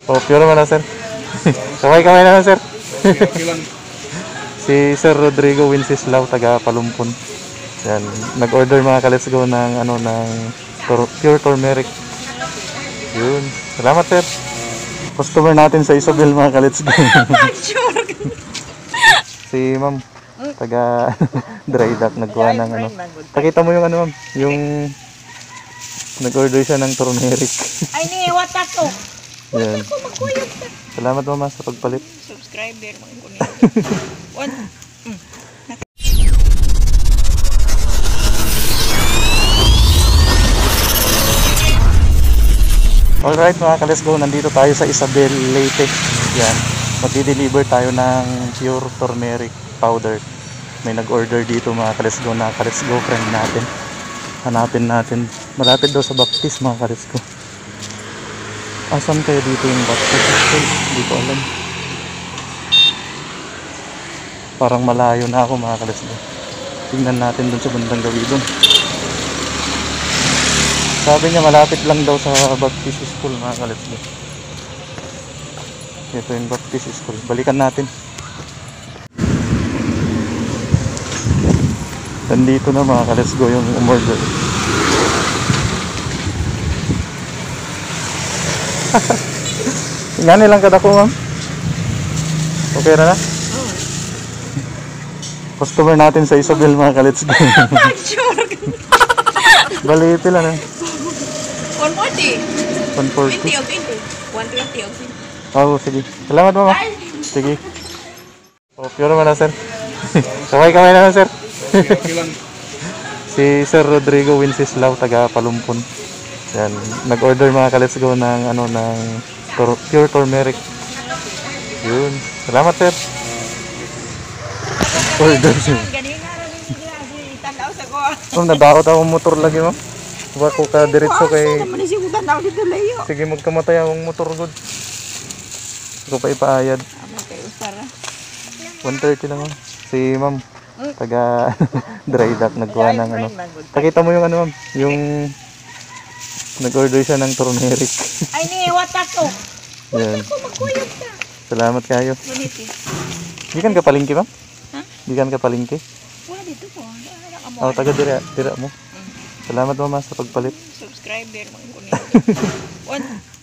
Oh, pure naman na, sir. Kamay-kamay naman, sir. Okay lang. Si Sir Rodrigo Winsislao, taga Palumpon. Yan, nag-order mga ka-let's go ng ano ng pure turmeric. Yun. Salamat, sir. Customer natin sa Isabel mga ka-let's go. Si Ma'am, taga dry dock, nagkuha ng ano. Pakita mo yung ano, Ma'am, yung nag-order siya ng turmeric. Ay, ni, watak ko. Yan. Watak ko, magkuyog ka. Salamat, Mama, sa pagpalit. Subscriber, mga kunin. One. Alright mga ka-let's go, nandito tayo sa Isabel, Leyte. Yan, magdi-deliver tayo ng pure turmeric powder. May nag-order dito mga ka-let's go na ka-let's go friend natin. Hanapin natin, malapit daw sa Baptist mga ka-let's go. Asan kaya dito yung Baptist? Hindi ko alam. Parang malayo na ako mga ka-let's go. Tingnan natin dun sa bandang gawi dun. Sabi niya malapit lang daw sa Baptist School mga ka-let's go. Ito yung Baptist School. Balikan natin. Nandito na mga ka-let's go yung umorder. Ingani lang kada ko, ma'am. Okay na na? Customer natin sa Isabel mga ka-let's go. Baliti lang eh. 140. 140. 20 o 20. 120 o 20. Oo, sige. Salamat, mama. Sige. Oh, pure naman na, sir. Kamay-kamay naman, sir. Okay lang. Si Sir Rodrigo Winsislao, taga Palumpon. Yan, nag-order mga ka-let's go ng ano ng pure turmeric. Yun. Salamat, sir. Order siya. Ganina na rin itanaw sa ko. Oh, nadaot akong motor lagi, ma'am. Diba ko ka diretso kay... Sige, magkamatay akong motor good. Ko pa ipaayad. 130 lang, ma'am. Si ma'am, taga dry dock, nagkuha ng ano. Pakita mo yung ano, ma'am, yung nag-order siya ng turmeric. Ay, ni, watak ko. Yan. Watak ko, magkuyog ka. Salamat kayo. Ganiti. Gikan ka palengke, ma'am? Ha? Gikan ka palengke? Wala dito po. Oh, taga dira mo. Salamat, mama, sa pagpalit. Subscriber, mga kunin. One.